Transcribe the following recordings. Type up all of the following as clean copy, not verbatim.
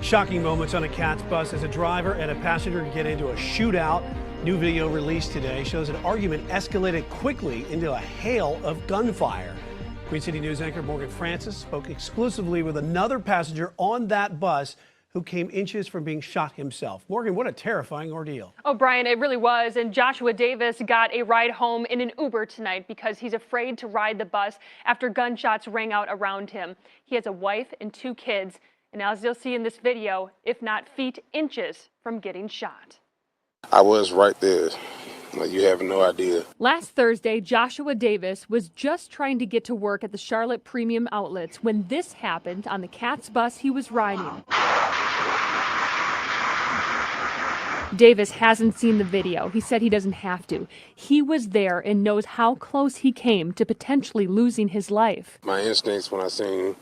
Shocking moments on a CATS bus as a driver and a passenger get into a shootout. New video released today shows an argument escalated quickly into a hail of gunfire. Queen City News anchor Morgan Francis spoke exclusively with another passenger on that bus who came inches from being shot himself. Morgan, what a terrifying ordeal. Oh, Brian, it really was. And Joshua Davis got a ride home in an Uber tonight because he's afraid to ride the bus after gunshots rang out around him. He has a wife and 2 kids. And as you'll see in this video, if not feet, inches from getting shot. I was right there. Like, you have no idea. Last Thursday, Joshua Davis was just trying to get to work at the Charlotte Premium Outlets when this happened on the CATS bus he was riding. Davis hasn't seen the video. He said he doesn't have to. He was there and knows how close he came to potentially losing his life. My instincts when I seen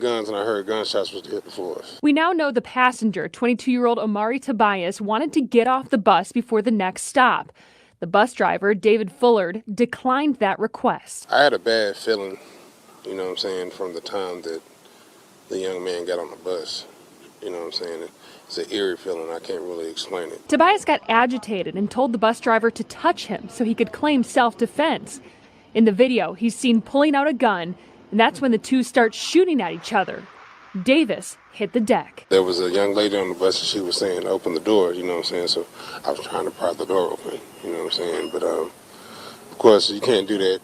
guns and I heard gunshots was to hit the floor. We now know the passenger, 22-year-old Omari Tobias, wanted to get off the bus before the next stop. The bus driver, David Fullard, declined that request. I had a bad feeling, you know what I'm saying, from the time that the young man got on the bus. You know what I'm saying? It's an eerie feeling. I can't really explain it. Tobias got agitated and told the bus driver to touch him so he could claim self-defense. In the video, he's seen pulling out a gun, and that's when the two start shooting at each other. Davis hit the deck. There was a young lady on the bus and she was saying, open the door, you know what I'm saying? So I was trying to pry the door open, you know what I'm saying? But of course, you can't do that.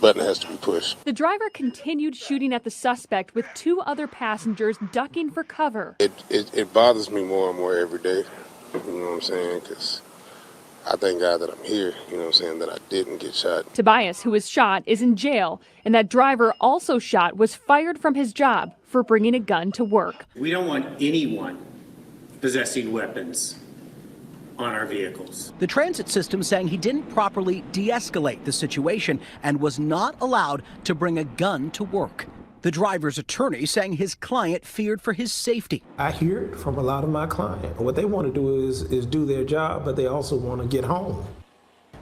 Button has to be pushed. The driver continued shooting at the suspect with 2 other passengers ducking for cover. It bothers me more and more every day, you know what I'm saying? Because I thank God that I'm here, you know what I'm saying, that I didn't get shot. Tobias, who was shot, is in jail, and that driver also shot was fired from his job for bringing a gun to work. We don't want anyone possessing weapons on our vehicles. The transit system saying he didn't properly de-escalate the situation and was not allowed to bring a gun to work. The driver's attorney saying his client feared for his safety. I hear it from a lot of my clients. What they want to do is do their job, but they also want to get home.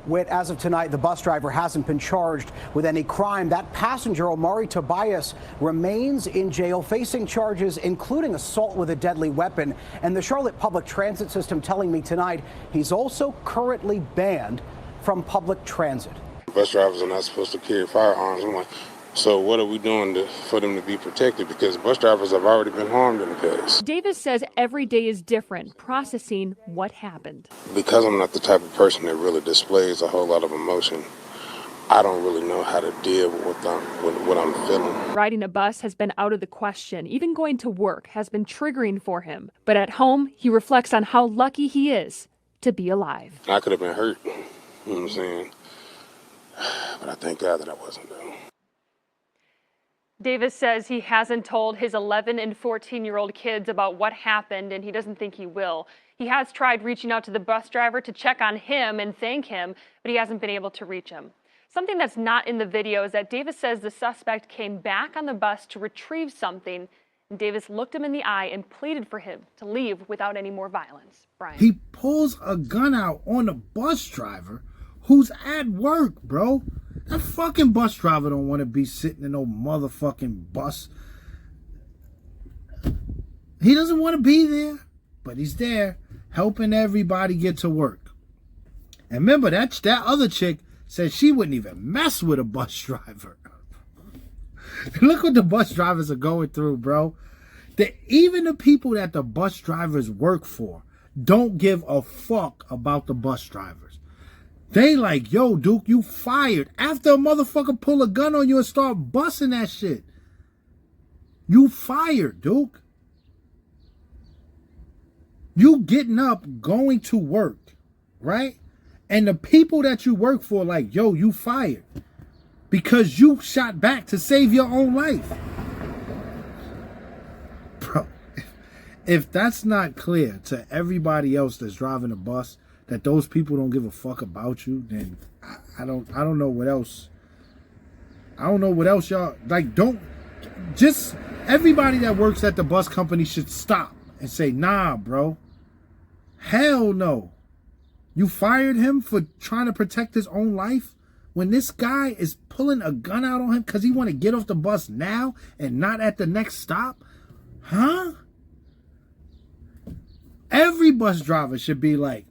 Whit, as of tonight, the bus driver hasn't been charged with any crime. That passenger, Omari Tobias, remains in jail facing charges including assault with a deadly weapon. And the Charlotte Public Transit System telling me tonight he's also currently banned from public transit. Bus drivers are not supposed to carry firearms. I'm like, so what are we doing for them to be protected? Because bus drivers have already been harmed in the past. Davis says every day is different, processing what happened. Because I'm not the type of person that really displays a whole lot of emotion, I don't really know how to deal with what I'm feeling. Riding a bus has been out of the question. Even going to work has been triggering for him. But at home, he reflects on how lucky he is to be alive. I could have been hurt, you know what I'm saying? But I thank God that I wasn't, though. Davis says he hasn't told his 11 and 14-year-old kids about what happened, and he doesn't think he will. He has tried reaching out to the bus driver to check on him and thank him, but he hasn't been able to reach him. Something that's not in the video is that Davis says the suspect came back on the bus to retrieve something, and Davis looked him in the eye and pleaded for him to leave without any more violence. Brian. He pulls a gun out on the bus driver who's at work, bro. That fucking bus driver don't want to be sitting in no motherfucking bus. He doesn't want to be there, but he's there helping everybody get to work. And remember, that other chick said she wouldn't even mess with a bus driver. Look what the bus drivers are going through, bro. Even the people that the bus drivers work for don't give a fuck about the bus drivers. They like, yo, Duke, you fired. After a motherfucker pull a gun on you and start busting that shit. You fired, Duke. You getting up, going to work, right? And the people that you work for like, yo, you fired. Because you shot back to save your own life. Bro, if that's not clear to everybody else that's driving a bus, that those people don't give a fuck about you, then I don't know what else. I don't know what else y'all like. Just everybody that works at the bus company should stop and say, nah, bro. Hell no. You fired him for trying to protect his own life when this guy is pulling a gun out on him because he want to get off the bus now and not at the next stop? Huh? Every bus driver should be like,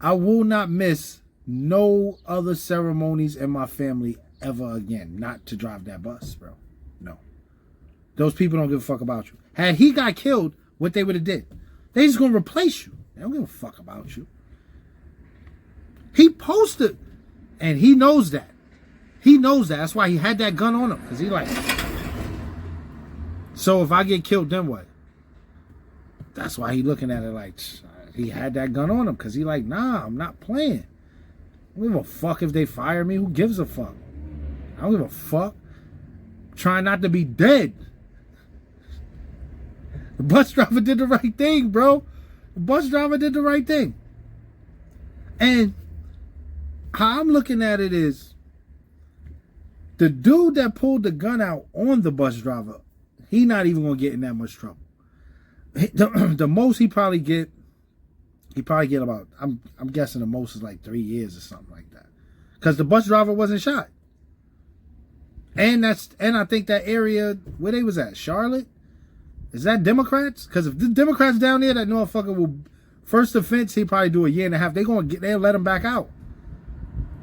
I will not miss no other ceremonies in my family ever again. Not to drive that bus, bro. No. Those people don't give a fuck about you. Had he got killed, what they would have did? They just gonna replace you. They don't give a fuck about you. He posted, and he knows that. He knows that. That's why he had that gun on him. Because he like, so if I get killed, then what? That's why he looking at it like, he had that gun on him. Because he like, nah, I'm not playing. I don't give a fuck if they fire me. Who gives a fuck? I don't give a fuck. I'm trying not to be dead. The bus driver did the right thing, bro. The bus driver did the right thing. And how I'm looking at it is, the dude that pulled the gun out on the bus driver, he not even gonna get in that much trouble. The most he probably get about, I'm guessing the most is like 3 years or something like that, because the bus driver wasn't shot. And I think that area where they was at, Charlotte, is that Democrats? Because if the Democrats down there, that motherfucker will, first offense, he probably do a year and a half. They'll let him back out.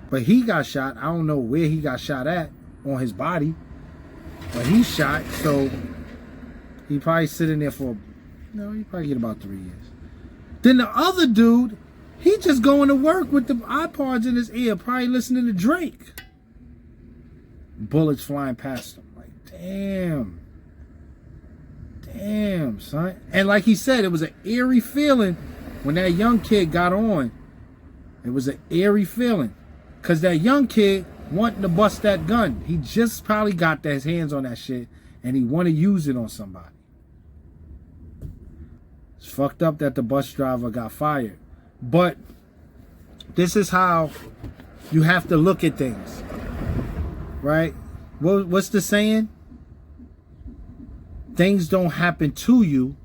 But he got shot. I don't know where he got shot at on his body, but he shot. So he probably sitting there for, he probably get about 3 years. Then the other dude, he just going to work with the iPods in his ear, probably listening to Drake. Bullets flying past him. Like, damn, son. And like he said, it was an eerie feeling when that young kid got on. It was an eerie feeling. Because that young kid wanting to bust that gun. He just probably got his hands on that shit and he want to use it on somebody. It's fucked up that the bus driver got fired. But this is how you have to look at things. Right? What's the saying? Things don't happen to you.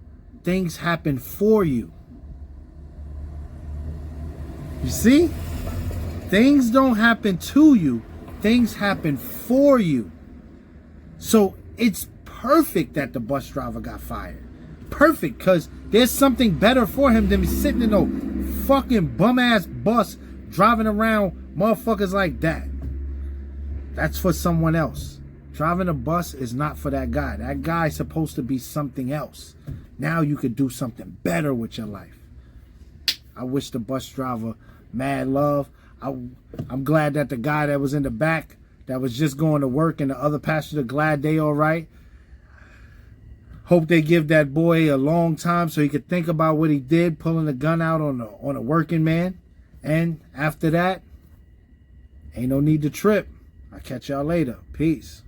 Things happen for you. You see? Things don't happen to you. Things happen for you. So it's perfect that the bus driver got fired. Perfect, because there's something better for him than sitting in a fucking bum-ass bus driving around motherfuckers like that. That's for someone else. Driving a bus is not for that guy. That guy's supposed to be something else. Now you could do something better with your life. I wish the bus driver mad love. I'm glad that the guy that was in the back that was just going to work and the other passenger, glad they all right. Hope they give that boy a long time so he could think about what he did, pulling the gun out on a working man. And after that, ain't no need to trip. I'll catch y'all later. Peace.